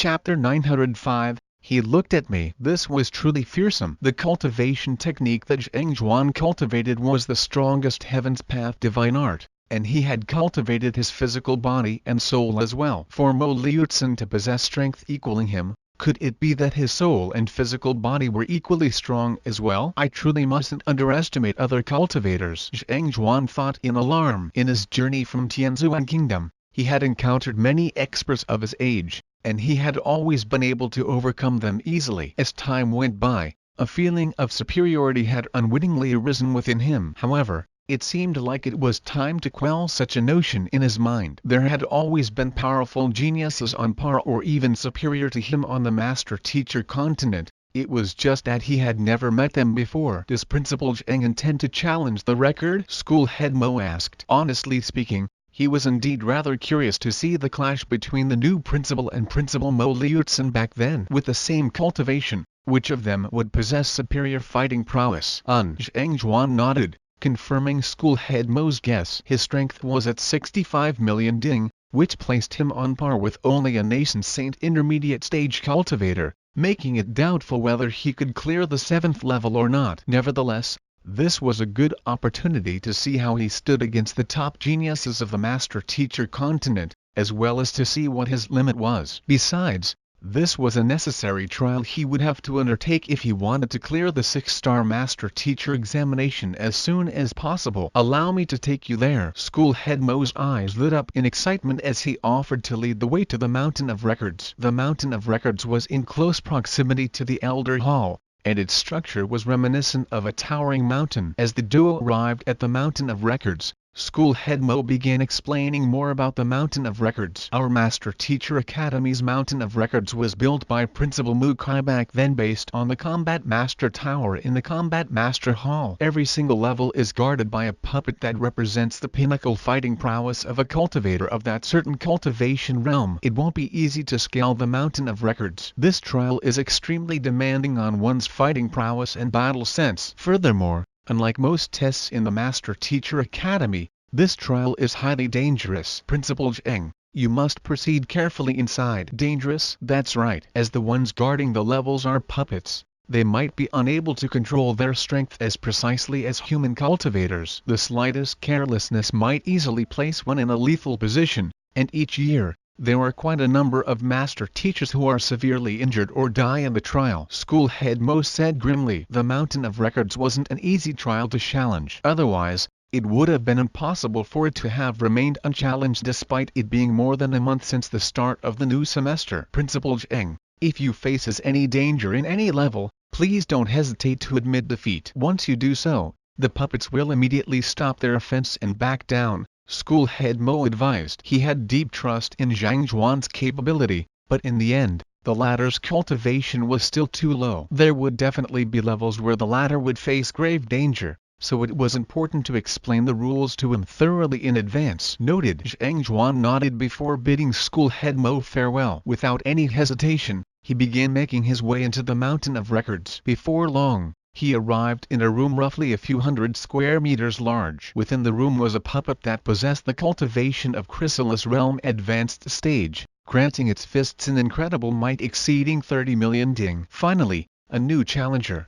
Chapter 905. He looked at me. This was truly fearsome. The cultivation technique that Zhang cultivated was the strongest heaven's path divine art, and he had cultivated his physical body and soul as well. For Mo Liucin to possess strength equaling him, could it be that his soul and physical body were equally strong as well? I truly mustn't underestimate other cultivators, Zhang thought in alarm. In his journey from Tianzuan Kingdom, he had encountered many experts of his age, and he had always been able to overcome them easily. As time went by, a feeling of superiority had unwittingly arisen within him. However, it seemed like it was time to quell such a notion in his mind. There had always been powerful geniuses on par or even superior to him on the master-teacher continent. It was just that he had never met them before. Does Principal Zhang intend to challenge the record? School head Mo asked. Honestly speaking, he was indeed rather curious to see the clash between the new principal and Principal Mo Liucin back then. With the same cultivation, which of them would possess superior fighting prowess? Zhang nodded, confirming school head Mo's guess. His strength was at 65 million ding, which placed him on par with only a nascent intermediate stage cultivator, making it doubtful whether he could clear the 7th level or not. Nevertheless, this was a good opportunity to see how he stood against the top geniuses of the master-teacher continent, as well as to see what his limit was. Besides, this was a necessary trial he would have to undertake if he wanted to clear the 6-star master-teacher examination as soon as possible. Allow me to take you there. School head Mo's eyes lit up in excitement as he offered to lead the way to the Mountain of Records. The Mountain of Records was in close proximity to the Elder Hall, and its structure was reminiscent of a towering mountain. As the duo arrived at the Mountain of Records, school head Mo began explaining more about the Mountain of Records. Our Master Teacher Academy's Mountain of Records was built by Principal Mu Kai back then based on the Combat Master Tower in the Combat Master Hall. Every single level is guarded by a puppet that represents the pinnacle fighting prowess of a cultivator of that certain cultivation realm. It won't be easy to scale the Mountain of Records. This trial is extremely demanding on one's fighting prowess and battle sense. Furthermore, unlike most tests in the Master Teacher Academy, this trial is highly dangerous. Principal Zhang, you must proceed carefully inside. Dangerous? That's right. As the ones guarding the levels are puppets, they might be unable to control their strength as precisely as human cultivators. The slightest carelessness might easily place one in a lethal position, and each year, there are quite a number of master teachers who are severely injured or die in the trial. School head Mo said grimly. The Mountain of Records wasn't an easy trial to challenge. Otherwise, it would have been impossible for it to have remained unchallenged despite it being more than a month since the start of the new semester. Principal Zhang, if you faces any danger in any level, please don't hesitate to admit defeat. Once you do so, the puppets will immediately stop their offense and back down, school head Mo advised. He had deep trust in Zhang capability, but in the end, the latter's cultivation was still too low. There would definitely be levels where the latter would face grave danger, so it was important to explain the rules to him thoroughly in advance. Noted. Zhang nodded before bidding school head Mo farewell. Without any hesitation, he began making his way into the Mountain of Records. Before long, he arrived in a room roughly a few hundred square meters large. Within the room was a puppet that possessed the cultivation of Chrysalis Realm Advanced Stage, granting its fists an incredible might exceeding 30 million ding. Finally, a new challenger.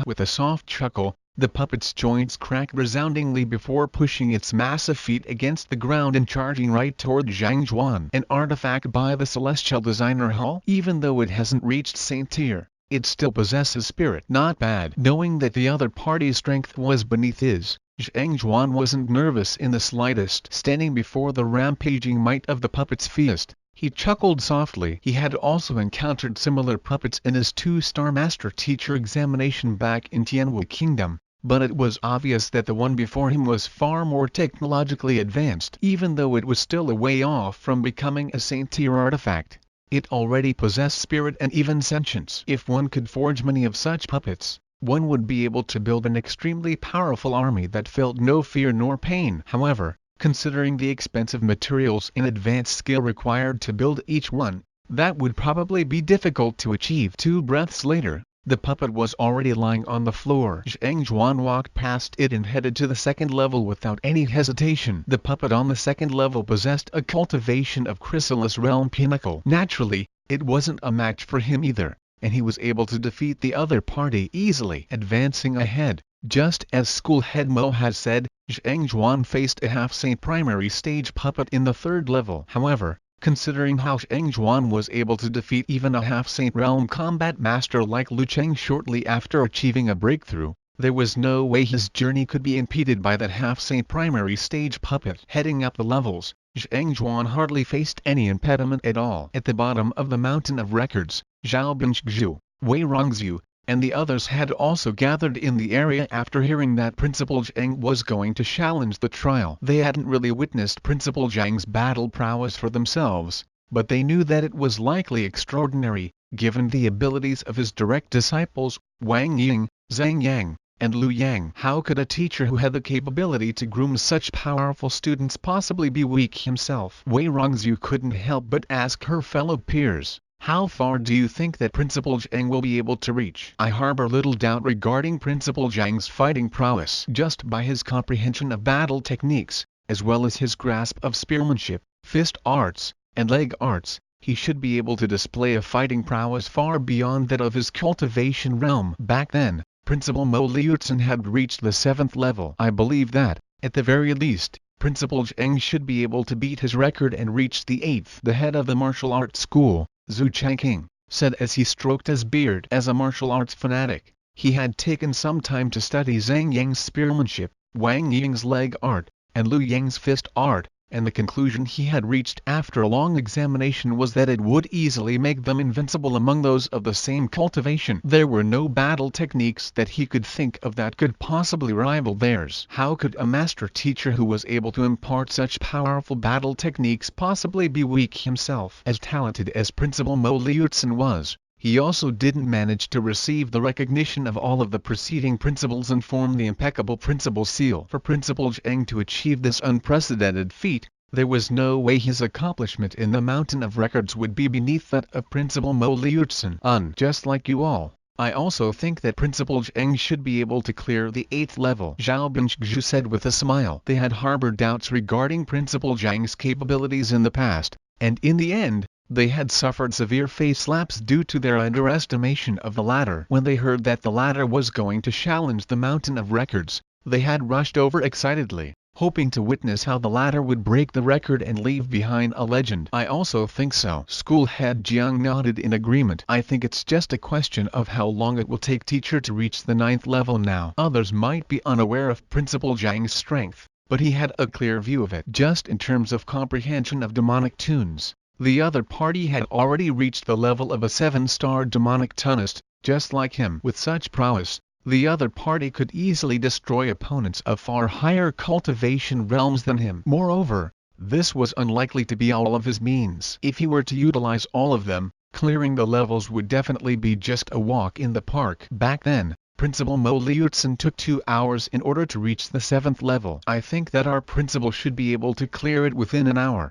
With a soft chuckle, the puppet's joints cracked resoundingly before pushing its massive feet against the ground and charging right toward Zhang. An artifact by the Celestial Designer Hall? Even though it hasn't reached Saint Tier, it still possesses spirit. Not bad. Knowing that the other party's strength was beneath his, Zhang wasn't nervous in the slightest. Standing before the rampaging might of the puppet's fist, he chuckled softly. He had also encountered similar puppets in his 2-star Master Teacher examination back in Tianwu Kingdom, but it was obvious that the one before him was far more technologically advanced. Even though it was still a way off from becoming a Saint-tier artifact, it already possessed spirit and even sentience. If one could forge many of such puppets, one would be able to build an extremely powerful army that felt no fear nor pain. However, considering the expensive materials and advanced skill required to build each one, that would probably be difficult to achieve. 2 breaths later, The puppet was already lying on the floor. Zhang walked past it and headed to the second level without any hesitation. The puppet on the second level possessed a cultivation of Chrysalis Realm Pinnacle. Naturally, It wasn't a match for him either, and he was able to defeat the other party easily, advancing ahead. Just as school head Mo has said, Zhang Juan faced a half-saint primary stage puppet in the 3rd level. However, considering how Zhang Juan was able to defeat even a half-saint realm combat master like Lu Cheng shortly after achieving a breakthrough, there was no way his journey could be impeded by that half-saint primary stage puppet. Heading up the levels, Zhang Juan hardly faced any impediment at all. At the bottom of the mountain of records, Zhao Binzhu, Wei Rongzhu, and the others had also gathered in the area after hearing that Principal Zhang was going to challenge the trial. They hadn't really witnessed Principal Zhang's battle prowess for themselves, but they knew that it was likely extraordinary, given the abilities of his direct disciples, Wang Ying, Zhang Yang, and Lu Yang. How could a teacher who had the capability to groom such powerful students possibly be weak himself? Wei Rongzhu couldn't help but ask her fellow peers, "How far do you think that Principal Zhang will be able to reach?" I harbor little doubt regarding Principal Zhang's fighting prowess. Just by his comprehension of battle techniques, as well as his grasp of spearmanship, fist arts, and leg arts, he should be able to display a fighting prowess far beyond that of his cultivation realm. Back then, Principal Mo Liucin had reached the 7th level. I believe that, at the very least, Principal Zhang should be able to beat his record and reach the 8th. The head of the martial arts school, Zhu Changqing, said as he stroked his beard. As a martial arts fanatic, he had taken some time to study Zhang Yang's spearmanship, Wang Ying's leg art, and Lu Yang's fist art, and the conclusion he had reached after a long examination was that it would easily make them invincible among those of the same cultivation. There were no battle techniques that he could think of that could possibly rival theirs. How could a master teacher who was able to impart such powerful battle techniques possibly be weak himself? As talented as Principal Mo Liucin was, he also didn't manage to receive the recognition of all of the preceding principals and form the impeccable principal seal. For Principal Zhang to achieve this unprecedented feat, there was no way his accomplishment in the mountain of records would be beneath that of Principal Mo Liucin. Just like you all, I also think that Principal Zhang should be able to clear the 8th level, Zhao Binzhu said with a smile. They had harbored doubts regarding Principal Zhang's capabilities in the past, and in the end, they had suffered severe face slaps due to their underestimation of the latter. When they heard that the latter was going to challenge the mountain of records, they had rushed over excitedly, hoping to witness how the latter would break the record and leave behind a legend. I also think so. School head Jiang nodded in agreement. I think it's just a question of how long it will take teacher to reach the 9th level now. Others might be unaware of Principal Zhang's strength, but he had a clear view of it. Just in terms of comprehension of demonic tunes, the other party had already reached the level of a 7-star demonic tunist, just like him. With such prowess, the other party could easily destroy opponents of far higher cultivation realms than him. Moreover, this was unlikely to be all of his means. If he were to utilize all of them, clearing the levels would definitely be just a walk in the park. Back then, Principal Mo Liucin took 2 hours in order to reach the 7th level. I think that our principal should be able to clear it within an hour.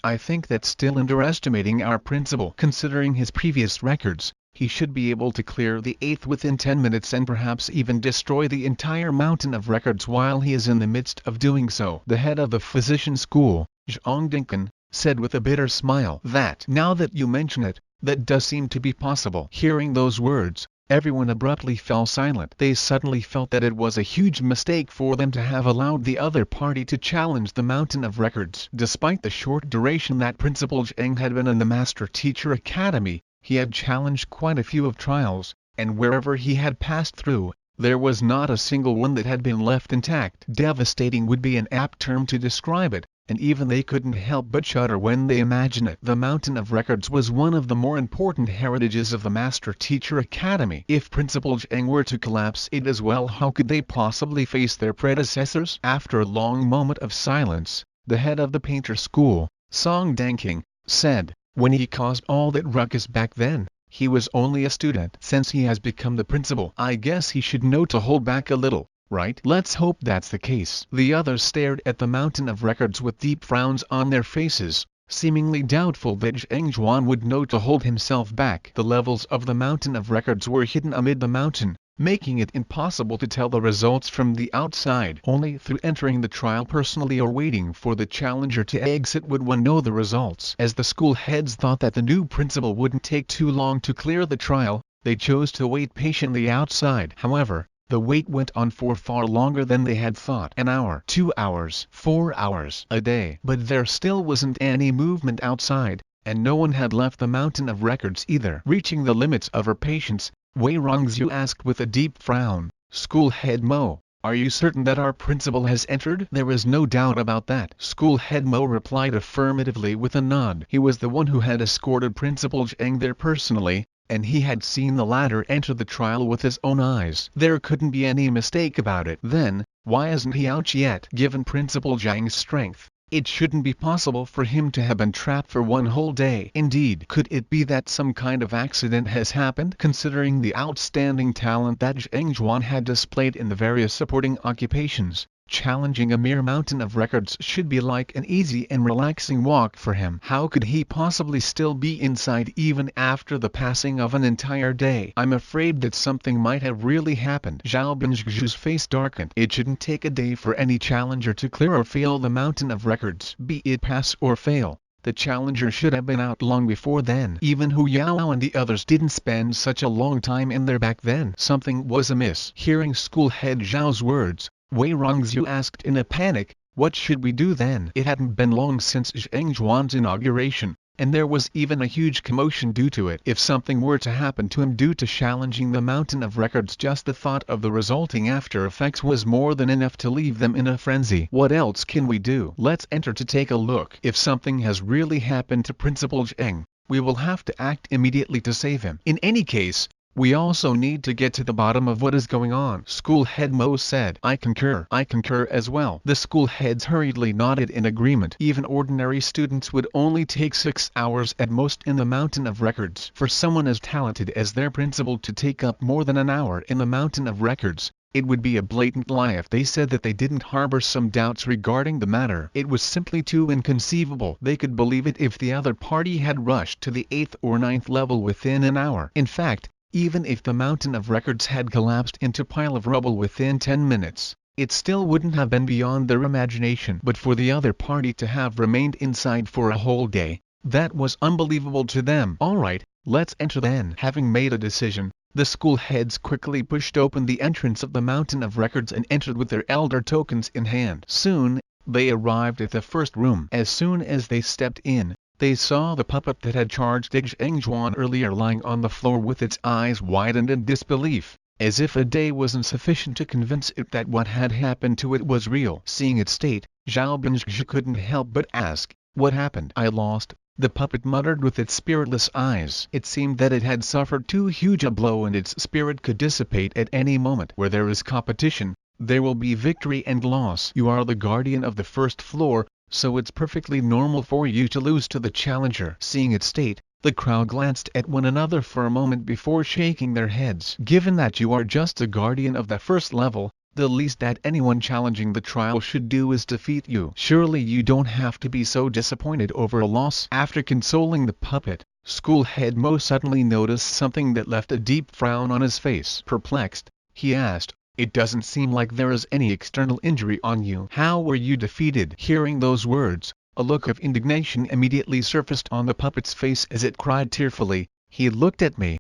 I think that's still underestimating our principal. Considering his previous records, he should be able to clear the 8th within 10 minutes and perhaps even destroy the entire mountain of records while he is in the midst of doing so. The head of the physician school, Zhang Dinkin, said with a bitter smile that, now that you mention it, that does seem to be possible. Hearing those words, everyone abruptly fell silent. They suddenly felt that it was a huge mistake for them to have allowed the other party to challenge the mountain of records. Despite the short duration that Principal Zhang had been in the Master Teacher Academy, he had challenged quite a few of trials, and wherever he had passed through, there was not a single one that had been left intact. Devastating would be an apt term to describe it, and even they couldn't help but shudder when they imagined it. The Mountain of Records was one of the more important heritages of the Master Teacher Academy. If Principal Zhang were to collapse it as well, how could they possibly face their predecessors? After a long moment of silence, the head of the painter school, Song Danking, said, "When he caused all that ruckus back then, he was only a student. Since he has become the principal, I guess he should know to hold back a little. Right? Let's hope that's the case." The others stared at the mountain of records with deep frowns on their faces, seemingly doubtful that Zhang Juan would know to hold himself back. The levels of the mountain of records were hidden amid the mountain, making it impossible to tell the results from the outside. Only through entering the trial personally or waiting for the challenger to exit would one know the results. As the school heads thought that the new principal wouldn't take too long to clear the trial, they chose to wait patiently outside. However, the wait went on for far longer than they had thought. An hour, 2 hours, 4 hours, a day. But there still wasn't any movement outside, and no one had left the mountain of records either. Reaching the limits of her patience, Wei Rongzhu asked with a deep frown, "School head Mo, are you certain that our principal has entered?" "There is no doubt about that." School head Mo replied affirmatively with a nod. He was the one who had escorted Principal Zhang there personally, and he had seen the latter enter the trial with his own eyes. There couldn't be any mistake about it. Then, why isn't he out yet? Given Principal Zhang's strength, it shouldn't be possible for him to have been trapped for one whole day. Indeed, could it be that some kind of accident has happened? Considering the outstanding talent that Zhang had displayed in the various supporting occupations, challenging a mere mountain of records should be like an easy and relaxing walk for him. How could he possibly still be inside even after the passing of an entire day? "I'm afraid that something might have really happened." Zhao Binzhu's face darkened. It shouldn't take a day for any challenger to clear or fail the mountain of records. Be it pass or fail, the challenger should have been out long before then. Even Hu Yao and the others didn't spend such a long time in there back then. Something was amiss. Hearing school head Zhao's words, Wei Rongzhu asked in a panic, "What should we do then?" It hadn't been long since Zhang inauguration, and there was even a huge commotion due to it. If something were to happen to him due to challenging the mountain of records, just the thought of the resulting after effects was more than enough to leave them in a frenzy. What else can we do? Let's enter to take a look. If something has really happened to Principal Zhang, we will have to act immediately to save him. In any case, we also need to get to the bottom of what is going on. School head Mo said, "I concur." "I concur as well." The school heads hurriedly nodded in agreement. Even ordinary students would only take 6 hours at most in the mountain of records. For someone as talented as their principal to take up more than an hour in the mountain of records, it would be a blatant lie if they said that they didn't harbor some doubts regarding the matter. It was simply too inconceivable. They could believe it if the other party had rushed to the 8th or 9th level within an hour. In fact, even if the mountain of records had collapsed into a pile of rubble within 10 minutes, it still wouldn't have been beyond their imagination. But for the other party to have remained inside for a whole day, that was unbelievable to them. "Alright, let's enter then." Having made a decision, the school heads quickly pushed open the entrance of the mountain of records and entered with their elder tokens in hand. Soon, they arrived at the first room. As soon as they stepped in, they saw the puppet that had charged Zhang earlier lying on the floor with its eyes widened in disbelief, as if a day wasn't sufficient to convince it that what had happened to it was real. Seeing its state, Zhao Binzhu couldn't help but ask, "What happened?" "I lost," the puppet muttered with its spiritless eyes. It seemed that it had suffered too huge a blow and its spirit could dissipate at any moment. Where there is competition, there will be victory and loss. You are the guardian of the first floor, so it's perfectly normal for you to lose to the challenger. Seeing its state, the crowd glanced at one another for a moment before shaking their heads. Given that you are just a guardian of the first level, the least that anyone challenging the trial should do is defeat you. Surely you don't have to be so disappointed over a loss. After consoling the puppet, school head Mo suddenly noticed something that left a deep frown on his face. Perplexed, he asked, "It doesn't seem like there is any external injury on you. How were you defeated?" Hearing those words, a look of indignation immediately surfaced on the puppet's face as it cried tearfully, "He looked at me,